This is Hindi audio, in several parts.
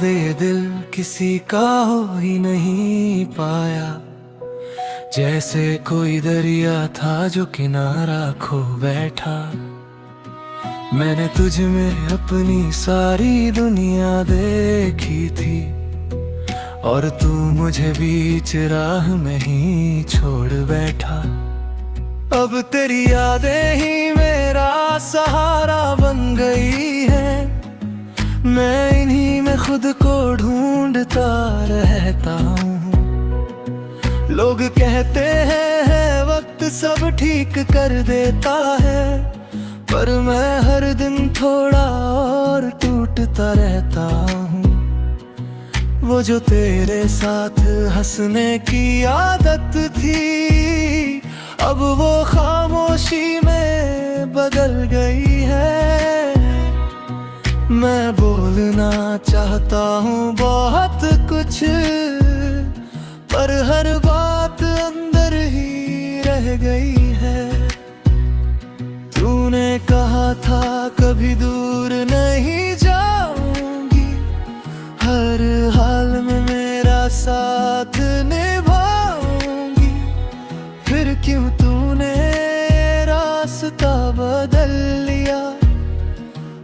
बाद ये दिल किसी का हो ही नहीं पाया। जैसे कोई दरिया था जो किनारा खो बैठा। मैंने तुझ में अपनी सारी दुनिया देखी थी, और तू मुझे बीच राह में ही छोड़ बैठा। अब तेरी यादें ही मेरा सहारा बन गई है। मैं इन्हीं में खुद को ढूंढता रहता हूँ। लोग कहते हैं वक्त सब ठीक कर देता है, पर मैं हर दिन थोड़ा और टूटता रहता हूँ। वो जो तेरे साथ हंसने की आदत थी, अब वो खामोशी में बदल गई है। मैं बोलना चाहता हूँ बहुत कुछ, पर हर बात अंदर ही रह गई है। तूने कहा था कभी दूर नहीं जाऊंगी, हर हाल में मेरा साथ निभाऊंगी। फिर क्यों तूने रास्ता बदल लिया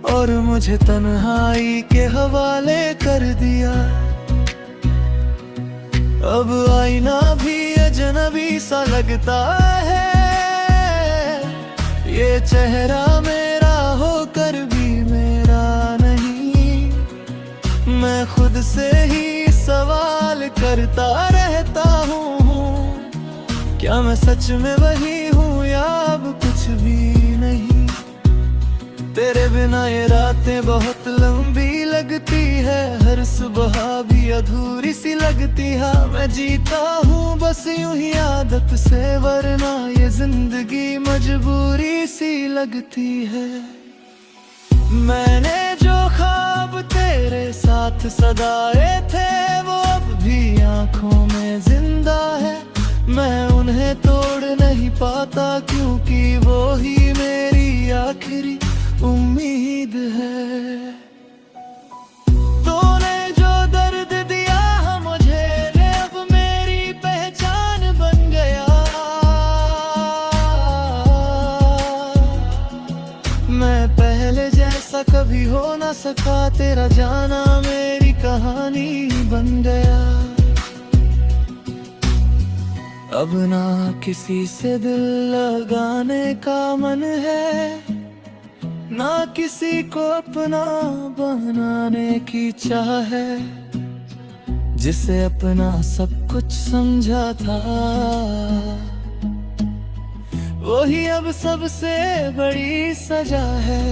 और मुझे तन्हाई के हवाले कर दिया। अब आईना भी अजनबी सा लगता है, ये चेहरा मेरा होकर भी मेरा नहीं। मैं खुद से ही सवाल करता रहता हूँ, क्या मैं सच में वही हूँ या अब कुछ भी नहीं। तेरे बिना ये रातें बहुत लंबी लगती है, हर सुबह भी अधूरी सी लगती है। मैं जीता हूँ बस यूं ही आदत से, वरना ये जिंदगी मजबूरी सी लगती है। मैंने जो ख्वाब तेरे साथ सदाए थे, वो अब भी आंखों में जिंदा है। मैं उन्हें तोड़ नहीं पाता, क्योंकि वो ही मेरी आखिरी उम्मीद है। तूने जो दर्द दिया मुझे, अब मेरी पहचान बन गया। मैं पहले जैसा कभी हो ना सका, तेरा जाना मेरी कहानी बन गया। अब ना किसी से दिल लगाने का मन है, ना किसी को अपना बनाने की चाह है। जिसे अपना सब कुछ समझा था, वही अब सबसे बड़ी सजा है।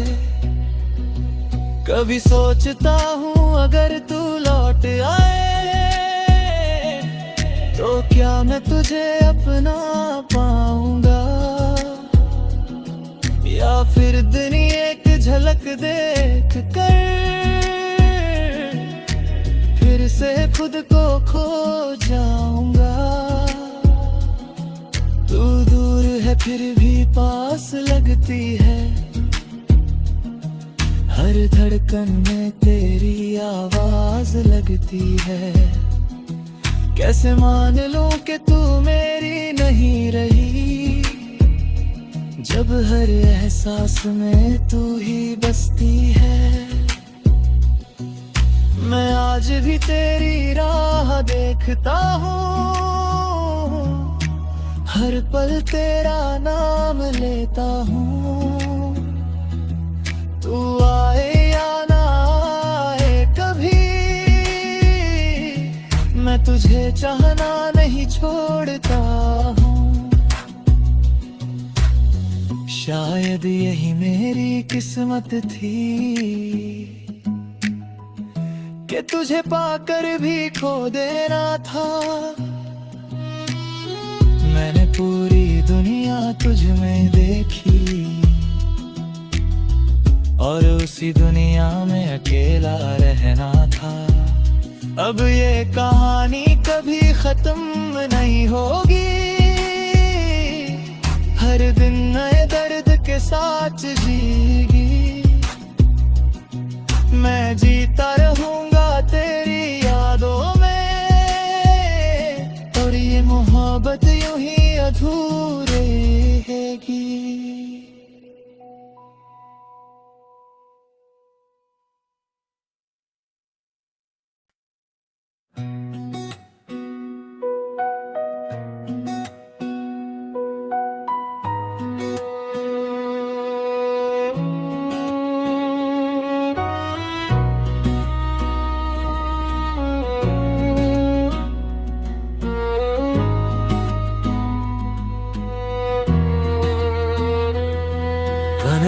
कभी सोचता हूँ अगर तू लौट आए, तो क्या मैं तुझे अपना पाऊंगा, या फिर दिन एक झलक देख कर फिर से खुद को खो जाऊंगा। तू दूर है फिर भी पास लगती है, हर धड़कन में तेरी आवाज लगती है। कैसे मान लूं कि तू मेरी नहीं रही, जब हर एहसास में तू ही बसती है। मैं आज भी तेरी राह देखता हूँ, हर पल तेरा नाम लेता हूँ। तू आए या ना आए कभी, मैं तुझे चाहना नहीं छोड़ता हूँ। शायद यही मेरी किस्मत थी, कि तुझे पाकर भी खो देना था। मैंने पूरी दुनिया तुझ में देखी, और उसी दुनिया में अकेला रहना था। अब ये कहानी कभी खत्म नहीं होगी, हर दिन नए दर्द के साथ जीगी। मैं जीता रहूंगा तेरे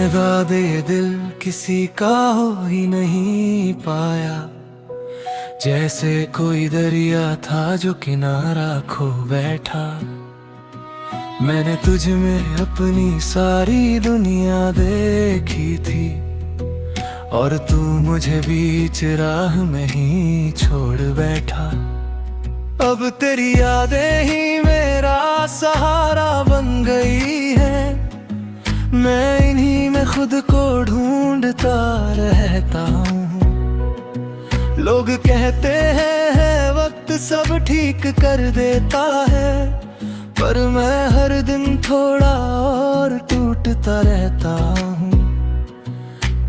महंगा दे दिल किसी का हो ही नहीं पाया, जैसे कोई दरिया था जो किनारा खो बैठा। मैंने तुझ में अपनी सारी दुनिया देखी थी, और तू मुझे बीच राह में ही छोड़ बैठा। अब तेरी यादें ही मेरा सहारा बन गई है, मैं इन्हीं में खुद को ढूंढता रहता हूँ। लोग कहते हैं वक्त सब ठीक कर देता है, पर मैं हर दिन थोड़ा और टूटता रहता हूँ।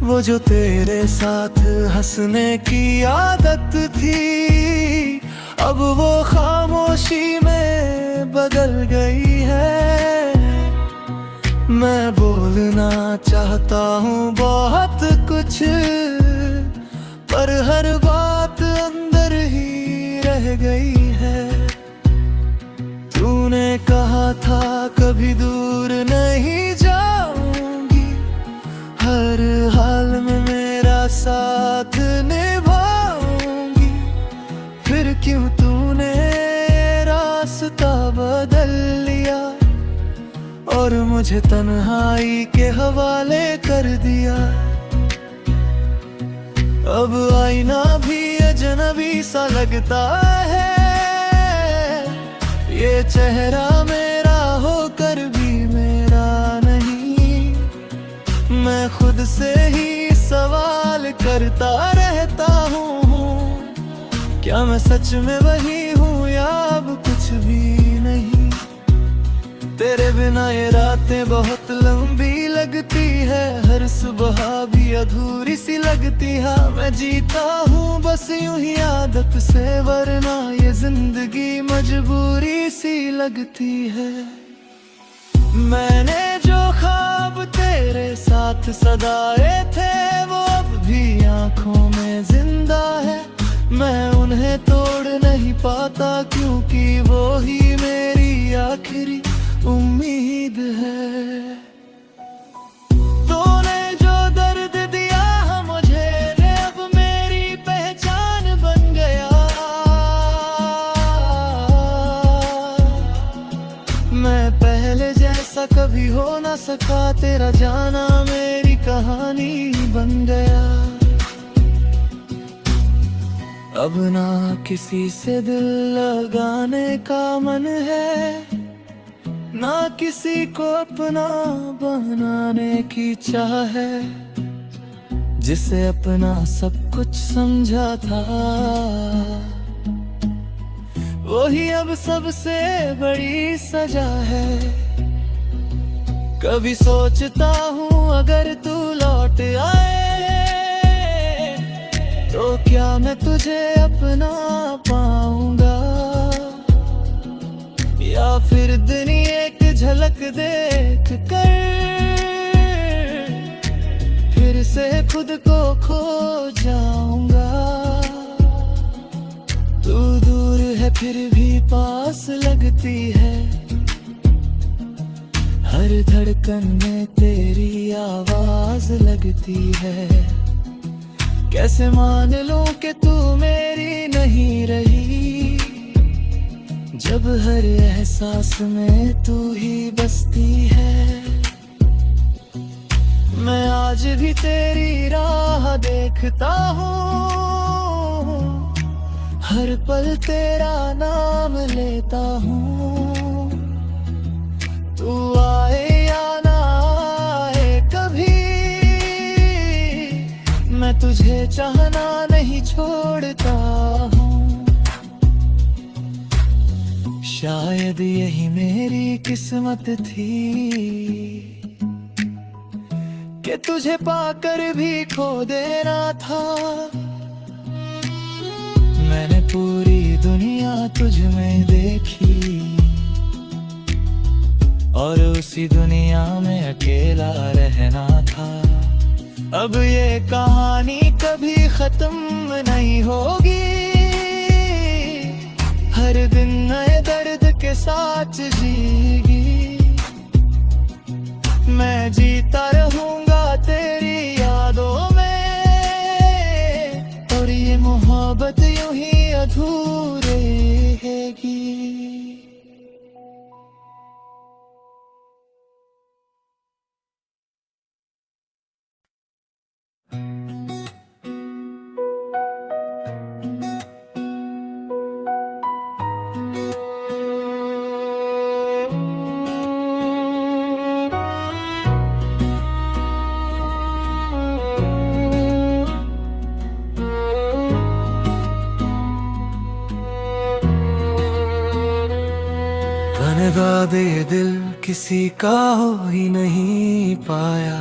वो जो तेरे साथ हंसने की आदत थी, अब वो खामोशी में बदल गई है। मैं बोलना चाहता हूँ बहुत कुछ, पर हर बात अंदर ही रह गई है। तूने कहा था कभी दूर नहीं जाऊंगी, हर हाल में मेरा साथ निभाऊंगी। फिर क्यों तूने रास्ता बदल लिया, और मुझे तन्हाई के हवाले कर दिया। अब आईना भी अजनबी सा लगता है, ये चेहरा मेरा होकर भी मेरा नहीं। मैं खुद से ही सवाल करता रहता हूँ, क्या मैं सच में वही हूँ या अब कुछ भी नहीं। तेरे बिना ये रातें बहुत लंबी लगती है, हर सुबह भी अधूरी सी लगती है। मैं जीता हूँ बस यूं ही आदत से, वरना ये जिंदगी मजबूरी सी लगती है। मैंने जो ख्वाब तेरे साथ सदाए थे, वो अब भी आंखों में जिंदा है। मैं उन्हें तोड़ नहीं पाता, क्योंकि वो ही मेरी आखिरी उम्मीद है। तूने जो दर्द दिया है मुझे, ने अब मेरी पहचान बन गया। मैं पहले जैसा कभी हो ना सका, तेरा जाना मेरी कहानी बन गया। अब ना किसी से दिल लगाने का मन है, ना किसी को अपना बनाने की चाह है। जिसे अपना सब कुछ समझा था, वही अब सबसे बड़ी सजा है। कभी सोचता हूँ अगर तू लौट आए, तो क्या मैं तुझे अपना पाऊंगा, या फिर दिन एक झलक देख कर फिर से खुद को खो जाऊंगा। तू दूर है फिर भी पास लगती है, हर धड़कन में तेरी आवाज लगती है। कैसे मान लूं कि तू मेरी नहीं रही, जब हर एहसास में तू ही बसती है। मैं आज भी तेरी राह देखता हूँ, हर पल तेरा नाम लेता हूँ। तू आए या ना आए कभी, मैं तुझे चाहना नहीं छोड़ता हूँ। शायद यही मेरी किस्मत थी, कि तुझे पाकर भी खो देना था। मैंने पूरी दुनिया तुझ में देखी, और उसी दुनिया में अकेला रहना था। अब ये कहानी कभी खत्म नहीं होगी, हर दिन नए दर्द के साथ जीगी। मैं जीता रहूंगा ये दिल किसी का हो ही नहीं पाया,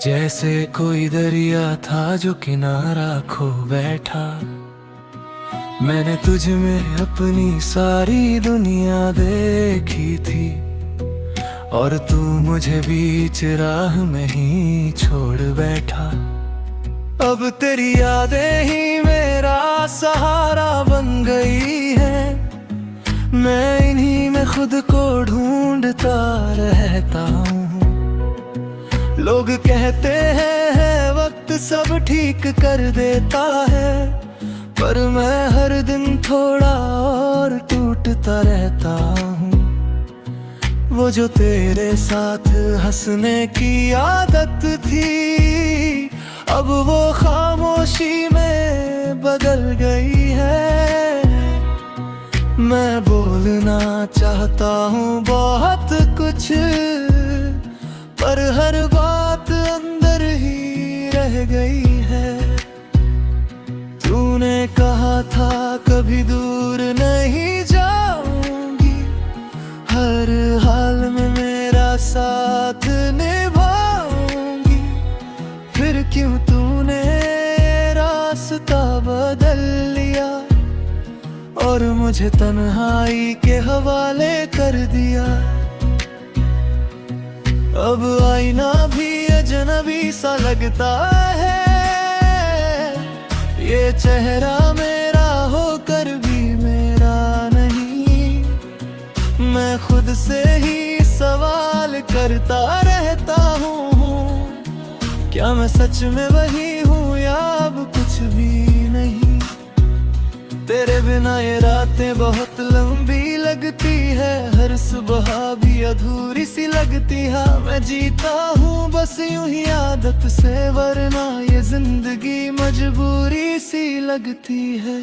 जैसे कोई दरिया था जो किनारा खो बैठा। मैंने तुझ में अपनी सारी दुनिया देखी थी, और तू मुझे बीच राह में ही छोड़ बैठा। अब तेरी यादें ही मेरा सहारा बन गई है, मैं इन्हीं में खुद को ढूंढता रहता हूँ। लोग कहते हैं वक्त सब ठीक कर देता है, पर मैं हर दिन थोड़ा और टूटता रहता हूँ। वो जो तेरे साथ हंसने की आदत थी, अब वो खामोशी में बदल गई है। मैं बोलना चाहता हूँ बहुत कुछ, पर हर बात अंदर ही रह गई है। तूने कहा था कभी दूर नहीं जाऊंगी, हर हाल में मेरा साथ निभाऊंगी। फिर क्यों तूने रास्ता बदल लिया, और मुझे तन्हाई के हवाले कर दिया। अब आईना भी अजनबी सा लगता है, ये चेहरा मेरा होकर भी मेरा नहीं। मैं खुद से ही सवाल करता रहता हूँ, क्या मैं सच में वही हूँ या अब कुछ भी नहीं। तेरे बिना ये रातें बहुत लंबी लगती है, हर सुबह भी अधूरी सी लगती है। मैं जीता हूँ बस यूं ही आदत से, वरना ये जिंदगी मजबूरी सी लगती है।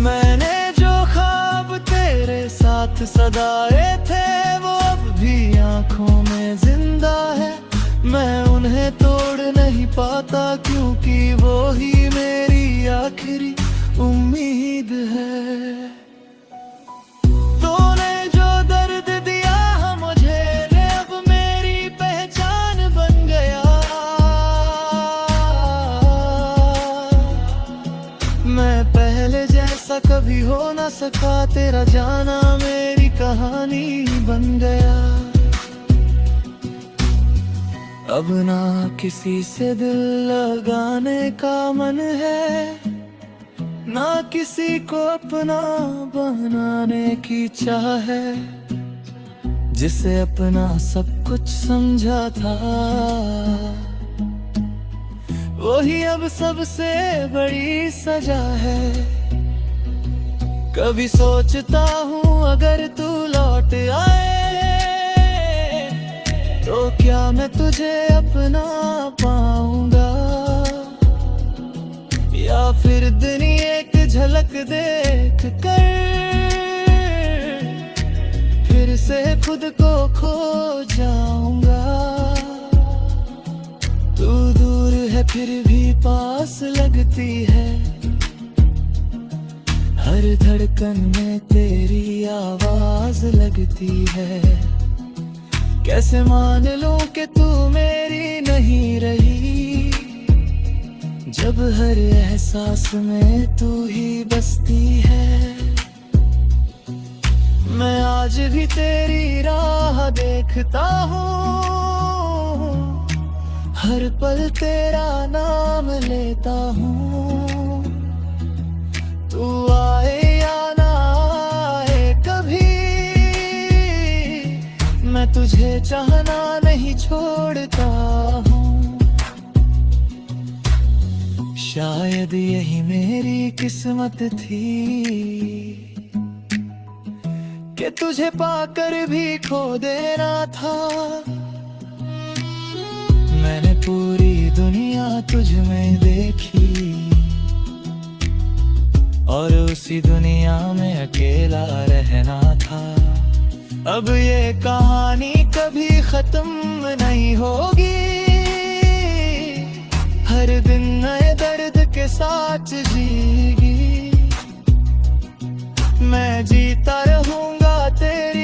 मैंने जो ख्वाब तेरे साथ सदाए थे, वो अब भी आंखों में जिंदा है। मैं उन्हें तोड़ नहीं पाता, क्योंकि वो ही मेरी आखिरी उम्मीद है। तूने जो दर्द दिया है मुझे, ये अब मेरी पहचान बन गया। मैं पहले जैसा कभी हो ना सका, तेरा जाना मेरी कहानी बन गया। अब ना किसी से दिल लगाने का मन है, ना किसी को अपना बनाने की चाह है। जिसे अपना सब कुछ समझा था, वही अब सबसे बड़ी सजा है। कभी सोचता हूँ अगर तू लौट आए, तो क्या मैं तुझे अपना पाऊंगा, या फिर दिन एक झलक देख कर फिर से खुद को खो जाऊंगा। तू दूर है फिर भी पास लगती है, हर धड़कन में तेरी आवाज लगती है। कैसे मान लूं कि तू मेरी नहीं रही, जब हर एहसास में तू ही बसती है। मैं आज भी तेरी राह देखता हूँ, हर पल तेरा नाम लेता हूँ। तू आए या ना आए कभी, मैं तुझे चाहना नहीं छोड़ता हूँ। शायद यही मेरी किस्मत थी, कि तुझे पाकर भी खो देना था। मैंने पूरी दुनिया तुझ में देखी, और उसी दुनिया में अकेला रहना था। अब ये कहानी कभी खत्म नहीं होगी, हर दिन नए दर्द के साथ जीगी। मैं जीता रहूंगा तेरी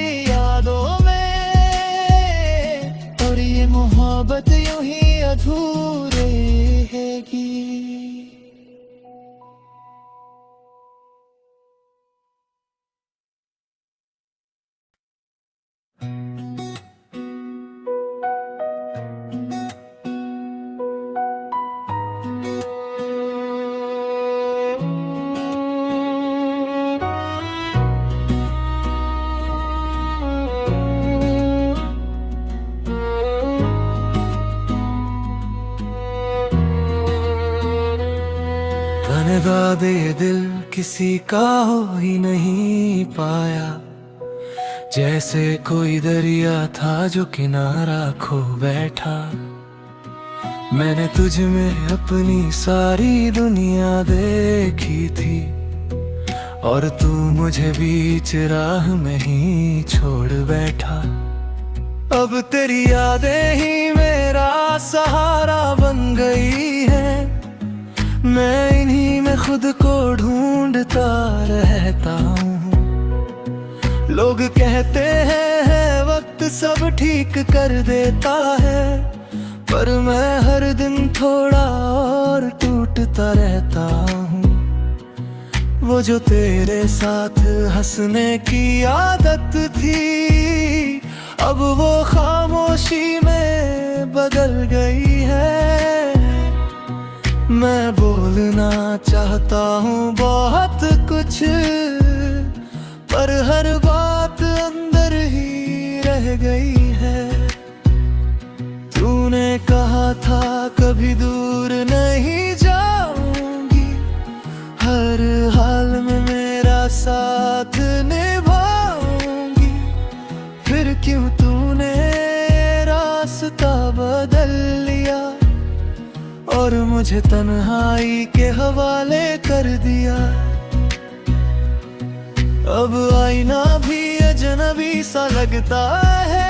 लगा दे दिल किसी का हो ही नहीं पाया, जैसे कोई दरिया था जो किनारा खो बैठा। मैंने तुझ में अपनी सारी दुनिया देखी थी, और तू मुझे बीच राह में ही छोड़ बैठा। अब तेरी यादें ही मेरा सहारा बन गई है, मैं इन्हीं में खुद को ढूंढता रहता हूँ। लोग कहते हैं वक्त सब ठीक कर देता है, पर मैं हर दिन थोड़ा और टूटता रहता हूँ। वो जो तेरे साथ हंसने की आदत थी, अब वो खामोशी में बदल गई है। मैं बोलना चाहता हूँ बहुत कुछ, पर हर बात अंदर ही रह गई है। तूने कहा था कभी दूर नहीं जाऊंगी, हर हाल में मेरा साथ निभाऊंगी। फिर क्यों तूने रास्ता बदल लिया और मुझे तन्हाई के हवाले कर दिया। अब आईना भी अजनबी सा लगता है,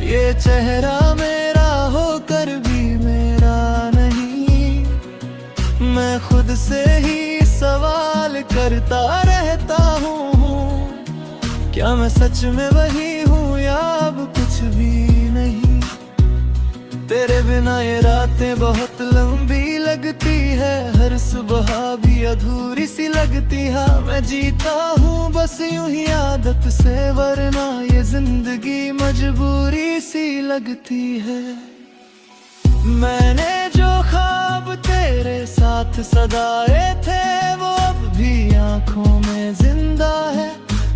ये चेहरा मेरा होकर भी मेरा नहीं। मैं खुद से ही सवाल करता रहता हूँ, क्या मैं सच में वही हूँ या अब कुछ भी नहीं। तेरे बिना ये रातें बहुत लंबी लगती है, हर सुबह भी अधूरी सी लगती है। मैं जीता हूँ बस यूं ही आदत से, वरना ये जिंदगी मजबूरी सी लगती है। मैंने जो ख्वाब तेरे साथ सदाए थे, वो अब भी आंखों में जिंदा है।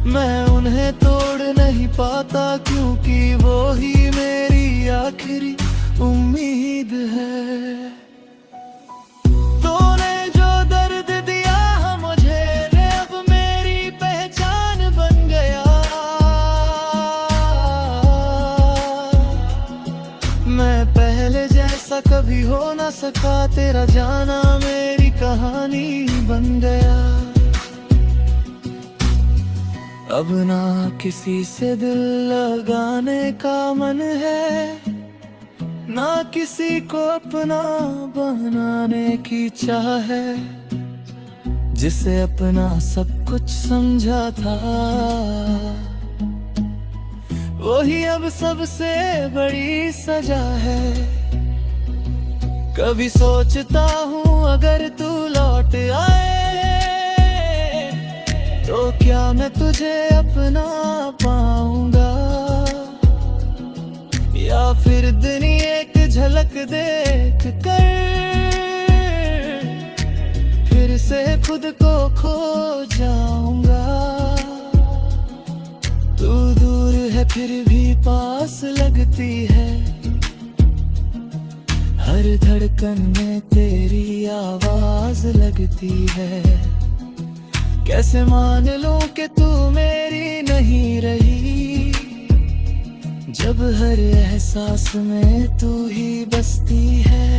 मैं उन्हें तोड़ नहीं पाता, क्योंकि वो ही मेरी आखिरी उम्मीद है। तूने जो दर्द दिया है मुझे, ये अब मेरी पहचान बन गया। मैं पहले जैसा कभी हो ना सका, तेरा जाना मेरी कहानी बन गया। अब ना किसी से दिल लगाने का मन है, ना किसी को अपना बनाने की चाह है। जिसे अपना सब कुछ समझा था, वही अब सबसे बड़ी सजा है। कभी सोचता हूँ अगर तू लौट आए, तो क्या मैं तुझे अपना पाऊंगा, या फिर दिन एक झलक देख कर फिर से खुद को खो जाऊंगा। तू दूर है फिर भी पास लगती है, हर धड़कन में तेरी आवाज लगती है। कैसे मान लूं कि तू मेरी नहीं रही, जब हर एहसास में तू ही बसती है।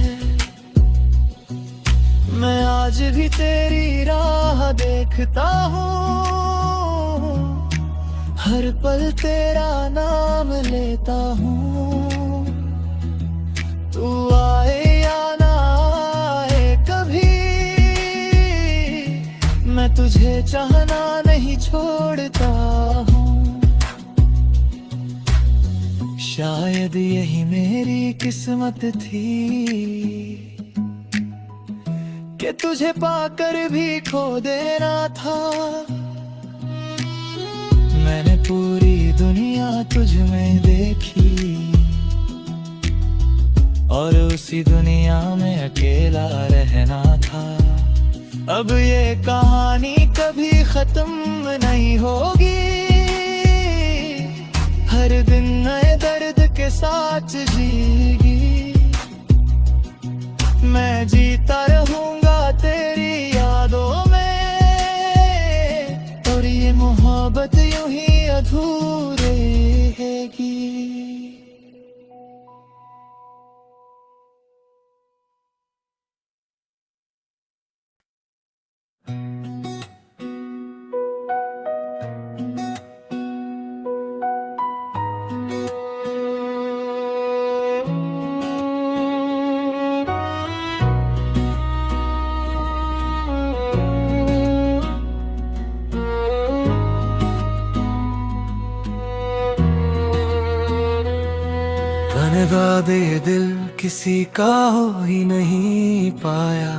मैं आज भी तेरी राह देखता हूँ, हर पल तेरा नाम लेता हूँ। तू आए या ना आए कभी, मैं तुझे चाहना नहीं छोड़ता हूँ। शायद यही मेरी किस्मत थी, कि तुझे पाकर भी खो देना था। मैंने पूरी दुनिया तुझ में देखी, और उसी दुनिया में अकेला रहना था। अब ये कहानी कभी खत्म नहीं होगी, हर दिन नए दर्द के साथ जीगी। मैं जीता रहूंगा मैंने वादे दिल किसी का हो ही नहीं पाया,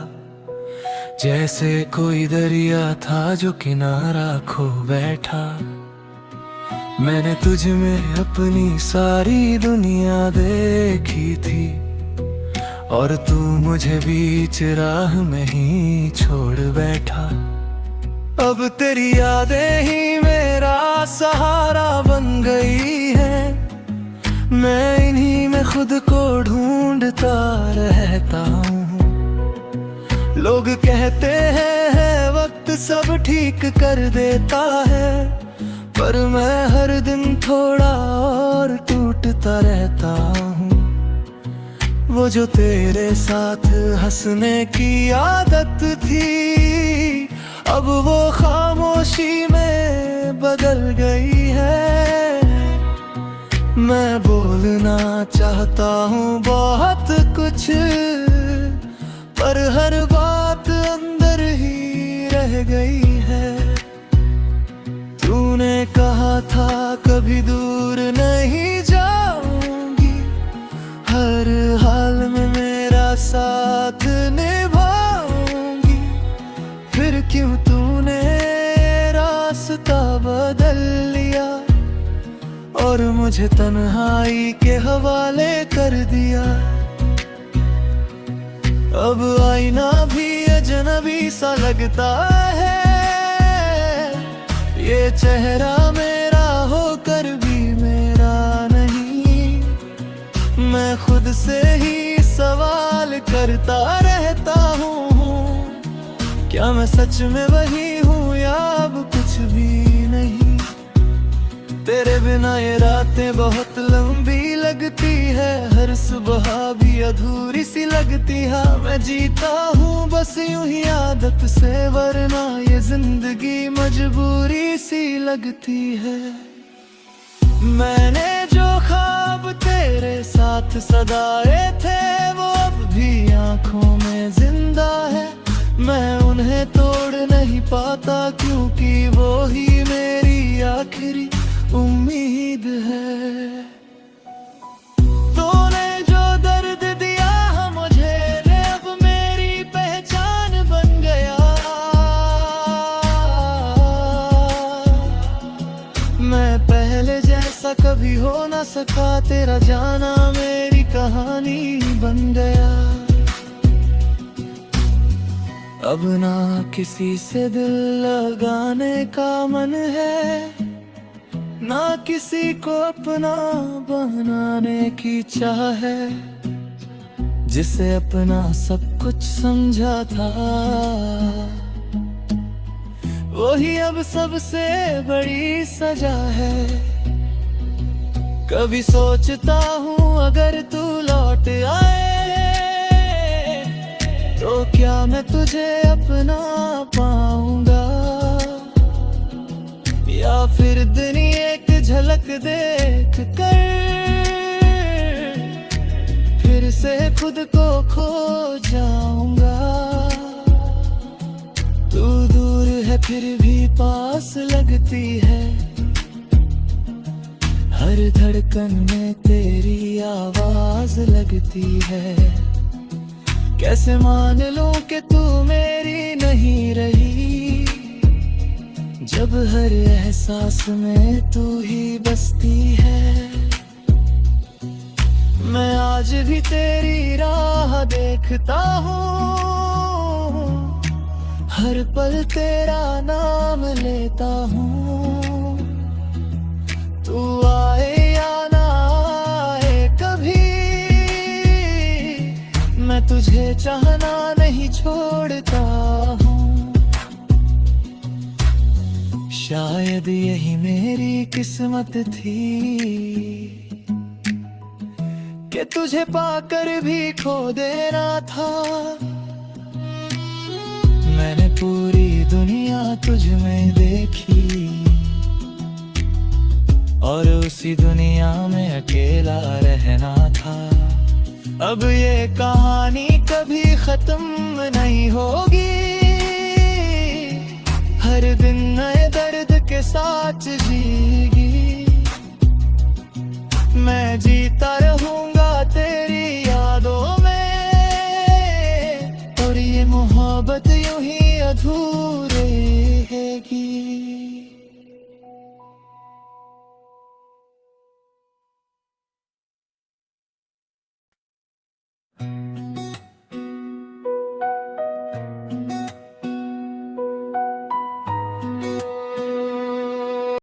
जैसे कोई दरिया था जो किनारा खो बैठा। मैंने तुझ में अपनी सारी दुनिया देखी थी, और तू मुझे बीच राह में ही छोड़ बैठा। अब तेरी यादें ही मेरा सहारा बन गई है, मैं इन्हीं में खुद को ढूंढता रहता हूँ। लोग कहते हैं वक्त सब ठीक कर देता है, पर मैं हर दिन थोड़ा और टूटता रहता हूँ। वो जो तेरे साथ हंसने की आदत थी, अब वो खामोशी में बदल गई है। मैं बोलना चाहता हूँ बहुत कुछ, पर हर बात अंदर ही रह गई है। तूने कहा था कभी दूर नहीं जाऊंगी, हर हाल में मेरा साथ निभाऊंगी। फिर क्यों तूने रास्ता बदल लिया और मुझे तन्हाई के हवाले कर दिया। अब आईना भी अजनबी सा लगता है, ये चेहरा मेरा होकर भी मेरा नहीं। मैं खुद से ही सवाल करता रहता हूँ, क्या मैं सच में वही हूँ या अब कुछ भी नहीं। तेरे बिना ये रातें बहुत लंबी लगती है, हर सुबह भी अधूरी सी लगती है। मैं जीता हूँ बस यूं ही आदत से, वरना ये जिंदगी मजबूरी सी लगती है। मैंने जो ख्वाब तेरे साथ सदाए थे, वो अब भी आंखों में जिंदा है। मैं उन्हें तोड़ नहीं पाता, क्योंकि वो ही मेरी आखिरी उम्मीद है। तूने जो दर्द दिया है मुझे, रे अब मेरी पहचान बन गया। मैं पहले जैसा कभी हो ना सका, तेरा जाना मेरी कहानी बन गया। अब ना किसी से दिल लगाने का मन है, ना किसी को अपना बनाने की चाह है। जिसे अपना सब कुछ समझा था, वही अब सबसे बड़ी सजा है। कभी सोचता हूँ अगर तू लौट आए, तो क्या मैं तुझे अपना पाऊंगा, या फिर दिन एक झलक देख कर फिर से खुद को खो जाऊंगा। तू दूर है फिर भी पास लगती है, हर धड़कन में तेरी आवाज लगती है। कैसे मान लूं कि तू मेरी नहीं रही, जब हर एहसास में तू ही बसती है। मैं आज भी तेरी राह देखता हूँ, हर पल तेरा नाम लेता हूँ। तू आए या ना आए कभी, मैं तुझे चाहना नहीं छोड़ता हूँ। शायद यही मेरी किस्मत थी, कि तुझे पाकर भी खो देना था। मैंने पूरी दुनिया तुझ में देखी, और उसी दुनिया में अकेला रहना था। अब ये कहानी कभी खत्म नहीं होगी, हर दिन नए दर्द के साथ जीगी।